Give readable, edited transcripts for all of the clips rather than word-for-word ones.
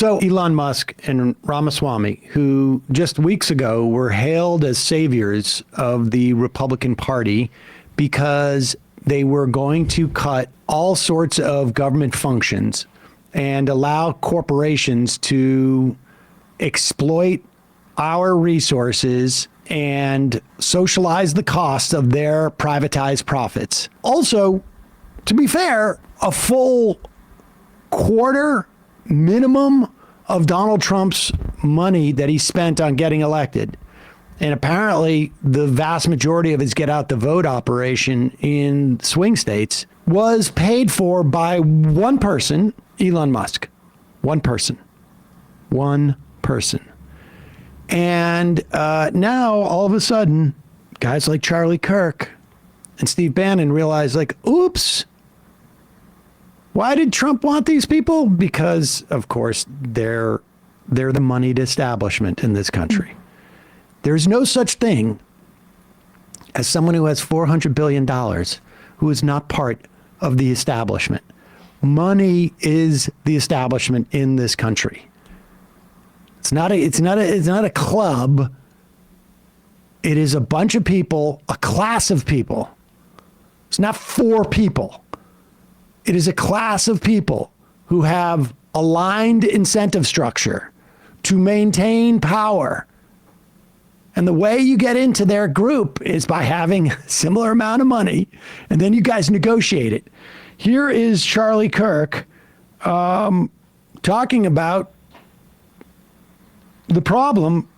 So Elon Musk and Ramaswamy, who just weeks ago were hailed as saviors of the Republican Party because they were going to cut all sorts of government functions and allow corporations to exploit our resources and socialize the cost of their privatized profits. Also, to be fair, a full quarter minimum of Donald Trump's money that he spent on getting elected. And apparently the vast majority of his get out the vote operation in swing states was paid for by one person, Elon Musk. One person. And now all of a sudden, guys like Charlie Kirk and Steve Bannon realize, like, oops, why did Trump want these people? Because, of course, they're the moneyed establishment in this country. There's no such thing as someone who has $400 billion who is not part of the establishment. Money is the establishment in this country. It's not a club. It is a bunch of people, a class of people. It's not four people. It is a class of people who have aligned incentive structure to maintain power. And the way you get into their group is by having a similar amount of money, and then you guys negotiate it. Here is Charlie Kirk talking about the problem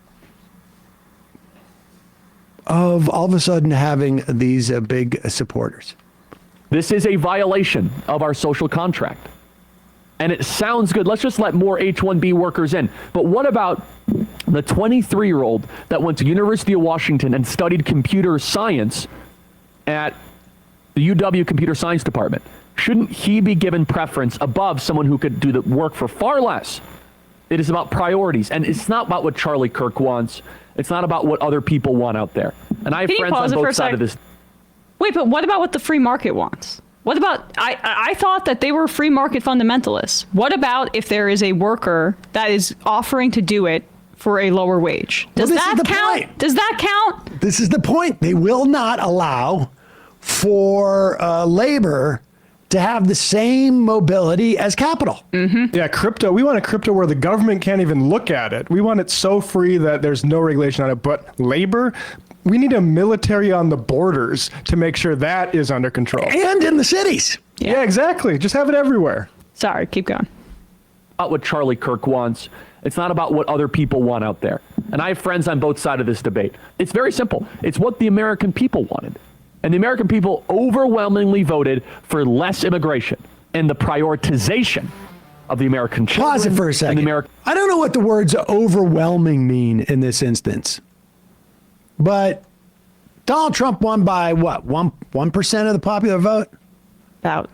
of all of a sudden having these big supporters. This is a violation of our social contract. And it sounds good. Let's just let more H-1B workers in. But what about the 23-year-old that went to University of Washington and studied computer science at the UW Computer Science Department? Shouldn't he be given preference above someone who could do the work for far less? It is about priorities. And it's not about what Charlie Kirk wants. It's not about what other people want out there. And I have friends on both sides of this. Wait, but what about what the free market wants? What about, I thought that they were free market fundamentalists. What about if there is a worker that is offering to do it for a lower wage? Does that count? Does that count? This is the point. They will not allow for labor to have the same mobility as capital. Mm-hmm. Yeah, crypto. We want a crypto where the government can't even look at it. We want it so free that there's no regulation on it. But labor, we need a military on the borders to make sure that is under control. And in the cities. Yeah, exactly. Just have it everywhere. Sorry, keep going. About what Charlie Kirk wants. It's not about what other people want out there. And I have friends on both sides of this debate. It's very simple. It's what the American people wanted. And the American people overwhelmingly voted for less immigration and the prioritization of the American children. Pause it for a second. I don't know what the words overwhelming mean in this instance. But Donald Trump won by what? 1% of the popular vote? About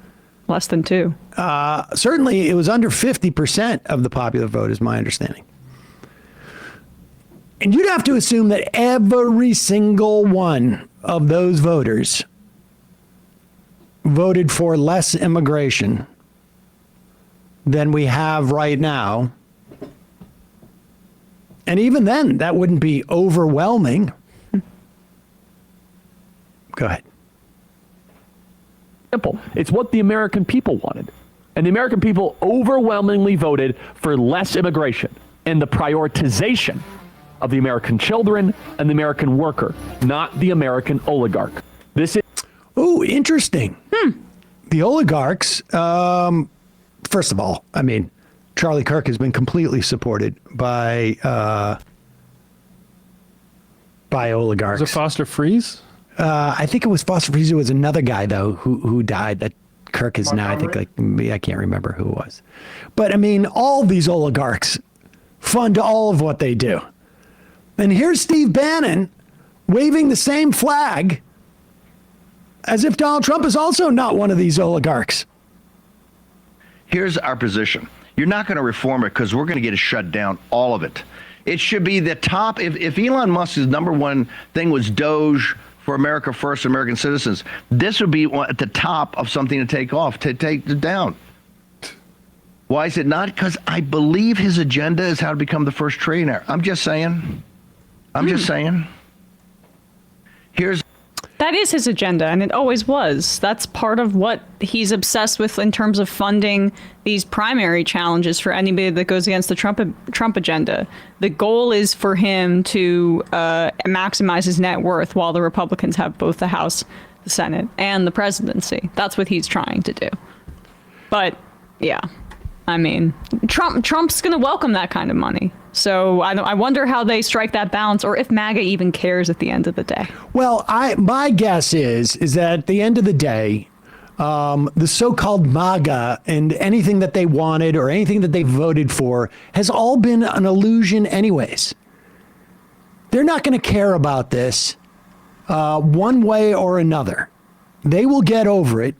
less than 2. Certainly it was under 50% of the popular vote is my understanding. And you'd have to assume that every single one of those voters voted for less immigration than we have right now. And even then, that wouldn't be overwhelming. Go ahead. Simple. It's what the American people wanted. And the American people overwhelmingly voted for less immigration and the prioritization of the American children and the American worker, not the American oligarch. This is... Oh, interesting. The oligarchs, first of all, I mean, Charlie Kirk has been completely supported by oligarchs. Was it Foster Freeze? I think it was Foster Freeze. It was another guy, though, who died that Kirk is now, I think, I can't remember who it was. But, I mean, all these oligarchs fund all of what they do. And here's Steve Bannon waving the same flag as if Donald Trump is also not one of these oligarchs. Here's our position. You're not going to reform it because we're going to get it shut down, all of it. It should be the top. If Elon Musk's number one thing was Doge for America First, American citizens, this would be at the top of something to take off, to take it down. Why is it not? Because I believe his agenda is how to become the first trillionaire. I'm just saying. That is his agenda, and it always was. That's part of what he's obsessed with in terms of funding these primary challenges for anybody that goes against the Trump agenda. The goal is for him to maximize his net worth while the Republicans have both the House, the Senate, and the presidency. That's what he's trying to do. But, yeah, I mean, Trump's going to welcome that kind of money. So I wonder how they strike that balance, or if MAGA even cares at the end of the day. Well, my guess is that at the end of the day, the so-called MAGA and anything that they wanted or anything that they voted for has all been an illusion anyways. They're not going to care about this one way or another. They will get over it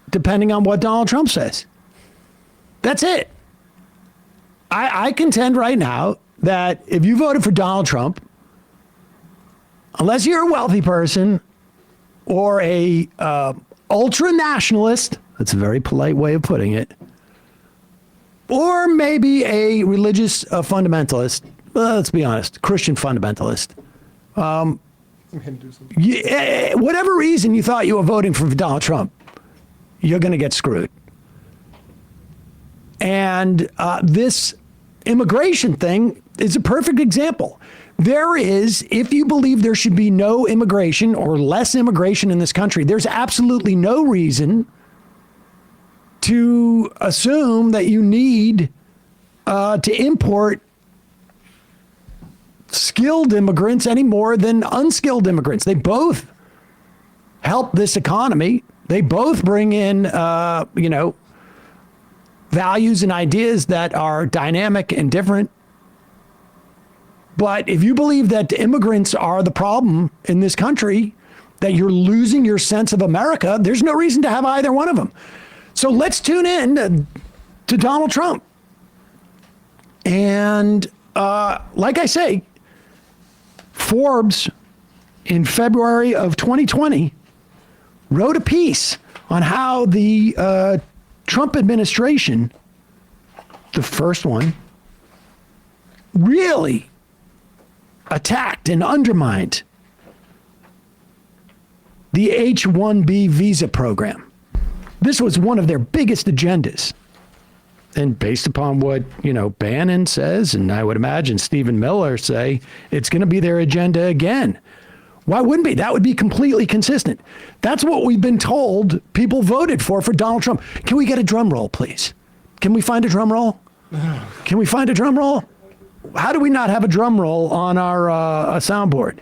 depending on what Donald Trump says. That's it. I contend right now that if you voted for Donald Trump, unless you're a wealthy person or a ultra nationalist, that's a very polite way of putting it, or maybe a religious fundamentalist, let's be honest, Christian fundamentalist, whatever reason you thought you were voting for Donald Trump, you're going to get screwed. And this immigration thing is a perfect example. There is, if you believe there should be no immigration or less immigration in this country, there's absolutely no reason to assume that you need to import skilled immigrants any more than unskilled immigrants. They both help this economy. They both bring in, values and ideas that are dynamic and different. But if you believe that immigrants are the problem in this country, that you're losing your sense of America, there's no reason to have either one of them. So let's tune in to Donald Trump. And like I say, Forbes in February of 2020 wrote a piece on how the Trump administration, the first one, really attacked and undermined the H-1B visa program. This was one of their biggest agendas. And based upon what, Bannon says, and I would imagine Stephen Miller say, it's going to be their agenda again. Why wouldn't be? That would be completely consistent. That's what we've been told people voted for Donald Trump. Can we get a drum roll, please? Can we find a drum roll? Can we find a drum roll? How do we not have a drum roll on our soundboard?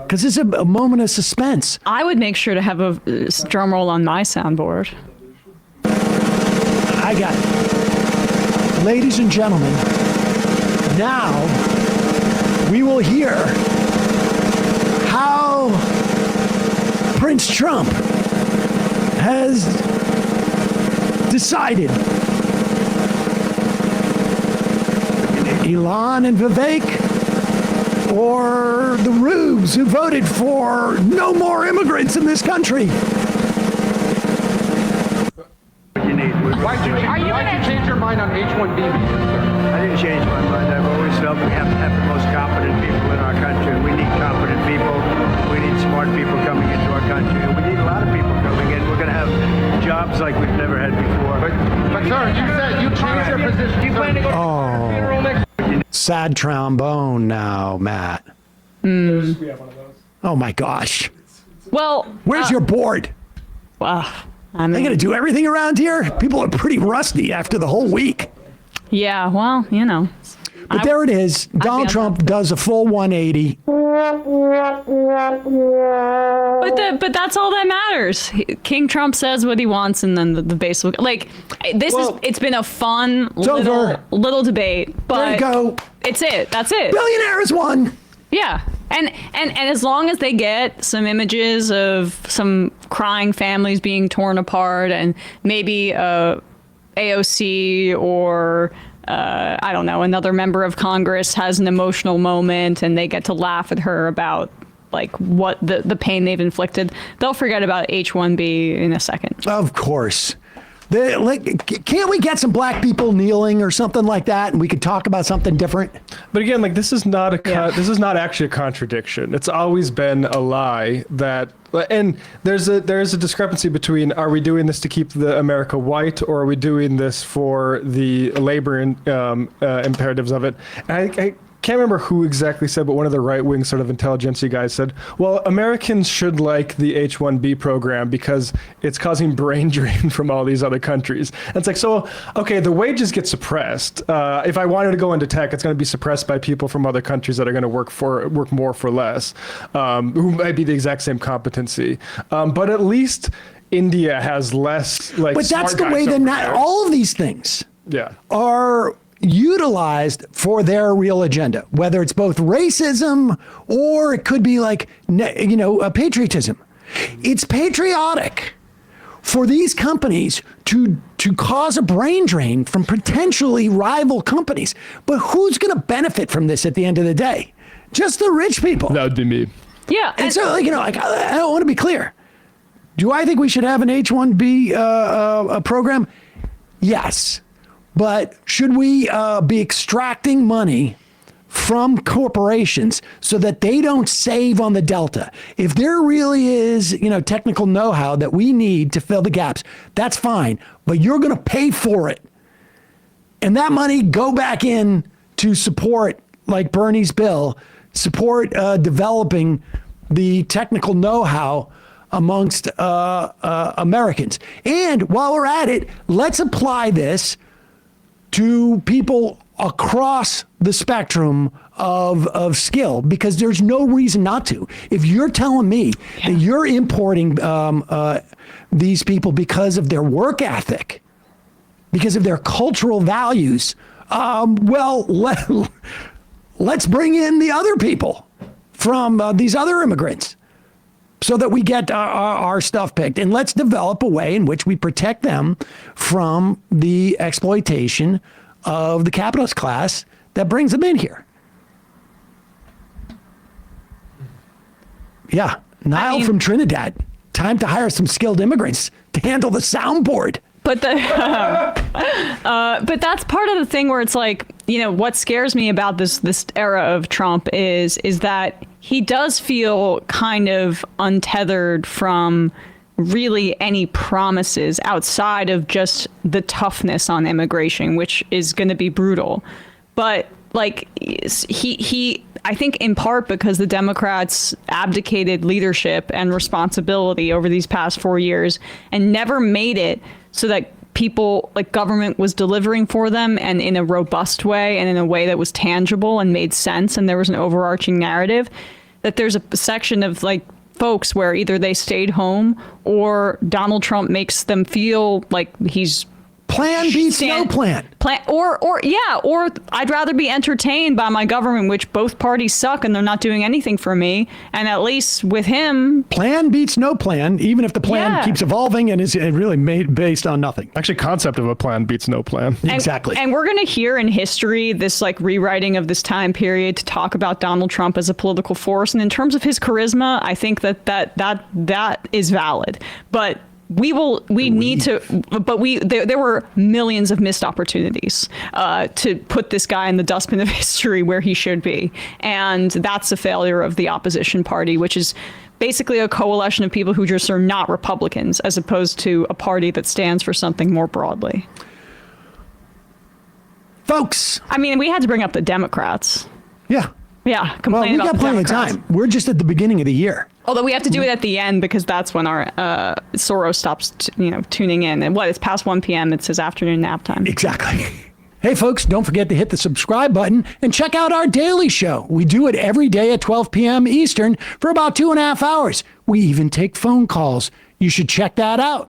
Because it's a moment of suspense. I would make sure to have a drum roll on my soundboard. I got it. Ladies and gentlemen, now we will hear how Prince Trump has decided. Elon and Vivek, or the rubes who voted for no more immigrants in this country. Why did you change your mind on H-1B visas, sir? I didn't change my mind. I've always felt we have to have the most competent people in our country. We need competent people. We need smart people coming into our country. And we need a lot of people coming in. We're going to have jobs like we've never had before. But sir, you said you changed your position. Do you plan to go to the funeral next? Sad trombone now, Matt. We have one of those. Oh my gosh. Well, Where's your board? Wow. I Are they mean, going to do everything around here? People are pretty rusty after the whole week. yeah, well, But there it is. Donald Trump does a full 180. But that's all that matters. King Trump says what he wants, and then the base will, it's been a fun little debate, but There you go. It's it. That's it. Billionaires won. Yeah. And as long as they get some images of some crying families being torn apart, and maybe AOC or I don't know, another member of Congress has an emotional moment and they get to laugh at her about what the pain they've inflicted, they'll forget about H-1B in a second. Of course. Can't we get some black people kneeling or something like that, and we could talk about something different? But again, like this is not actually a contradiction. It's always been a lie that, and there's a discrepancy between, are we doing this to keep the America white, or are we doing this for the labor imperatives of it? And I can't remember who exactly said, but one of the right-wing sort of intelligentsia guys said, well, Americans should like the H-1B program because it's causing brain drain from all these other countries. And it's like, so, okay, the wages get suppressed. If I wanted to go into tech, it's going to be suppressed by people from other countries that are going to work more for less, who might be the exact same competency. But at least India has less, like, but that's the way that not all of these things are utilized for their real agenda, whether it's both racism or it could be like, patriotism. It's patriotic for these companies to cause a brain drain from potentially rival companies. But who's going to benefit from this at the end of the day? Just the rich people. That would be me. Yeah. And so, I want to be clear. Do I think we should have an H-1B program? Yes. But should we be extracting money from corporations so that they don't save on the delta? If there really is, technical know-how that we need to fill the gaps, that's fine. But you're going to pay for it. And that money go back in to support, like Bernie's bill, support developing the technical know-how amongst Americans. And while we're at it, let's apply this to people across the spectrum of skill, because there's no reason not to. If you're telling me that you're importing these people because of their work ethic, because of their cultural values, let's bring in the other people from these other immigrants so that we get our stuff picked. And let's develop a way in which we protect them from the exploitation of the capitalist class that brings them in here. Yeah. Niall from Trinidad. Time to hire some skilled immigrants to handle the soundboard. But but that's part of the thing where it's like, what scares me about this era of Trump is that he does feel kind of untethered from really any promises outside of just the toughness on immigration, which is going to be brutal. But like he I think in part because the Democrats abdicated leadership and responsibility over these past 4 years and never made it so that people, like government, was delivering for them, and in a robust way and in a way that was tangible and made sense, and there was an overarching narrative, that there's a section of like folks where either they stayed home or Donald Trump makes them feel like he's plan beats no plan. Or I'd rather be entertained by my government, which both parties suck and they're not doing anything for me. And at least with him, plan beats no plan, even if the plan keeps evolving and is really made based on nothing. Actually, concept of a plan beats no plan. Exactly. And we're going to hear in history this like rewriting of this time period to talk about Donald Trump as a political force. And in terms of his charisma, I think that is valid. But there were millions of missed opportunities to put this guy in the dustbin of history where he should be. And that's a failure of the opposition party, which is basically a coalition of people who just are not Republicans, as opposed to a party that stands for something more broadly. Folks. I mean, we had to bring up the Democrats. Yeah. Yeah. Well, we got plenty of time. We're just at the beginning of the year. Although we have to do it at the end because that's when our Soros stops, tuning in. And it's past 1 p.m. It's his afternoon nap time. Exactly. Hey, folks, don't forget to hit the subscribe button and check out our daily show. We do it every day at 12 p.m. Eastern for about 2.5 hours. We even take phone calls. You should check that out.